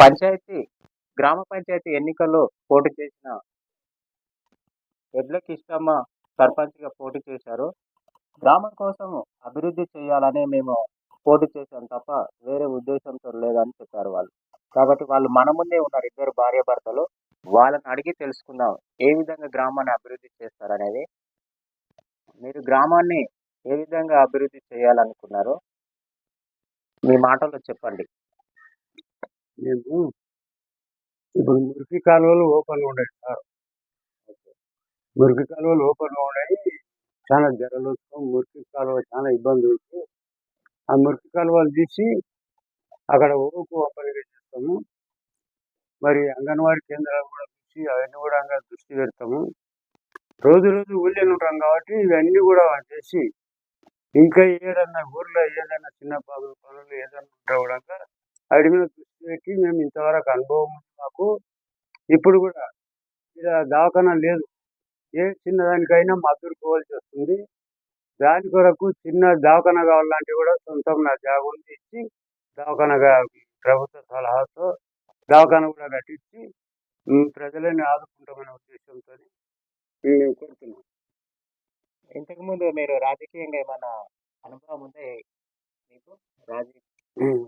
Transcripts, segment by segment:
పంచాయతీ గ్రామ పంచాయతీ ఎన్నికల్లో పోటీ చేసిన ఎడ్ల కిష్టమ్మ సర్పంచ్‌గా పోటీ చేశారు. గ్రామం కోసం అభివృద్ధి చేయాలనే మేము పోటీ చేశాం తప్ప వేరే ఉద్దేశంతో లేదని చెప్పారు వాళ్ళు. కాబట్టి వాళ్ళు మన ముందే ఉన్నారు ఇద్దరు భార్యాభర్తలు. వాళ్ళని అడిగి తెలుసుకుందాం. ఏ విధంగా గ్రామాన్ని అభివృద్ధి చేస్తారనేది. మీరు గ్రామాన్ని ఏ విధంగా అభివృద్ధి చేయాలనుకున్నారో మీ మాటల్లో చెప్పండి. మేము ఇప్పుడు మురికి కాలువలు ఓపెన్‌గా ఉన్నాయి సార్. మురికి కాలువలు ఓపెన్‌గా ఉన్నాయి. చాలా జనాలొస్తాం. మురికి కాలువ చాలా ఇబ్బంది ఉంది. ఆ మురికి కాలువలు తీసి అక్కడ ఓకు ఓపెన్‌గా చేస్తాము. మరి అంగన్వాడీ కేంద్రాలు కూడా చూసి అవన్నీ కూడా దృష్టి పెడతాము. రోజు రోజు ఊళ్ళోనే ఉంటాం కాబట్టి ఇవన్నీ కూడా చేసి ఇంకా ఏదన్నా ఊర్లో ఏదైనా చిన్న పనులు ఏదైనా ఉంటే కూడా వాటి మీద దృష్టి పెట్టి మేము ఇంతవరకు అనుభవం ఉంది మాకు. ఇప్పుడు కూడా ఇలా దవాఖానా లేదు. ఏ చిన్నదానికైనా మద్దతు పోవాల్సి వస్తుంది. దాని కొరకు చిన్న దవాఖానా కావాలంటే కూడా సొంతం నా జాగా ఉంది ఇచ్చి దవాఖానా ప్రభుత్వ సలహాతో దవాఖానా కూడా కట్టించి ప్రజలని ఆదుకుంటామనే ఉద్దేశంతో మేము కోరుతున్నాం. ఇంతకుముందు మీరు రాజకీయంగా ఏమన్నా అనుభవం ఉందా మీకు?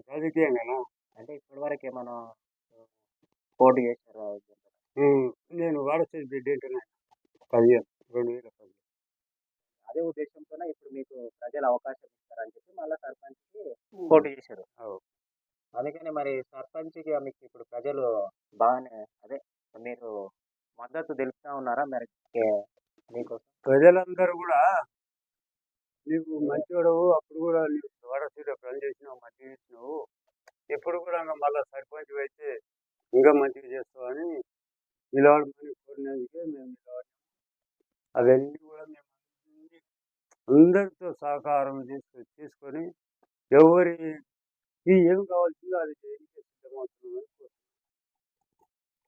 రాజకీయంగానా? అంటే ఇప్పటివరకు ఏమన్నా పోటీ చేశారా? నేను వాడసేది బిడ్డ ఏంటనే 15 2010. అదే ఉద్దేశంతోనే ఇప్పుడు మీకు ప్రజలు అవకాశం ఇస్తారని చెప్పి మళ్ళా సర్పంచ్‌కి పోటీ చేశారు. అందుకని మరి సర్పంచ్‌గా మీకు ఇప్పుడు ప్రజలు బాగానే అదే మీరు మద్దతు తెలుపుతా ఉన్నారా? మరి మీకోసం ప్రజలందరూ కూడా నీవు మంచోడవు, అప్పుడు కూడా నీవు వాడసీలో పని చేసినావు, మంచిగా చేసినావు, ఎప్పుడు కూడా మళ్ళీ సర్పంచ్ అయితే ఇంకా మంచిగా చేస్తామని నిలబడమని కోరినందుకే మేము నిలబడి అవన్నీ కూడా మేము అందరితో సహకారం తీసుకొని ఎవరికి ఏం కావాల్సిందో అది చేయడానికి సిద్ధమవుతున్నామని కోరుతున్నాం.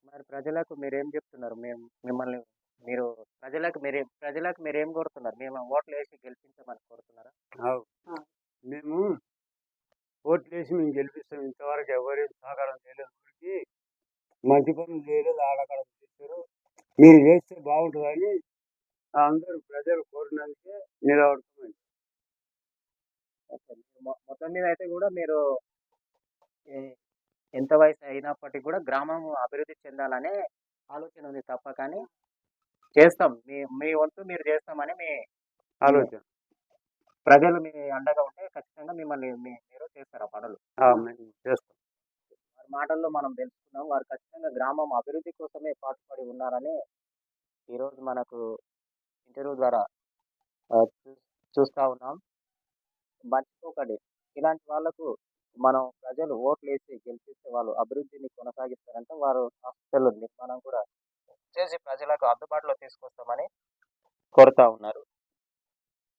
మరి ప్రజలకు మీరేం చెప్తున్నారు? మిమ్మల్ని మీరు ప్రజలకు మీరేం కోరుతున్నారు? మేము ఓట్లేసి గెలిపించమని కోరుతున్నారా? మేము ఓట్లేసి మేము గెలిపిస్తాం. ఇంతవరకు ఎవరేం సహకారం చేయలేదు. ఊరికి మంచి పనులు చేయలేదు, ఆడకాడ చేశారు. మీరు చేస్తే బాగుంటుందని అందరూ ప్రజలు కోరినందుకే నిలబడుతున్నాం. మొత్తం మీద అయితే కూడా మీరు ఎంత వయసు అయినప్పటికీ కూడా గ్రామం అభివృద్ధి చెందాలనే ఆలోచన ఉంది తప్ప కానీ చేస్తాం. మీ వంతు మీరు చేస్తామని మీ ఆలోచన. ప్రజలు మీ అండగా ఉంటే ఖచ్చితంగా మిమ్మల్ని మీరు చేస్తారు ఆ పనులు. చేస్తాం. వారి మాటల్లో మనం తెలుసుకున్నాం. వారు ఖచ్చితంగా గ్రామం అభివృద్ధి కోసమే పాటుపడి ఉన్నారని ఈరోజు మనకు ఇంటర్వ్యూ ద్వారా చూస్తా ఉన్నాం. మర్చిపోకండి, ఇలాంటి వాళ్ళకు మనం ప్రజలు ఓట్లేసి గెలిపిస్తే వాళ్ళు అభివృద్ధిని కొనసాగిస్తారంటే వారు హాస్పిటల్ నిర్మాణం కూడా చేసి ప్రజలకు అందుబాటులో తీసుకొస్తామని కోరుతా ఉన్నారు.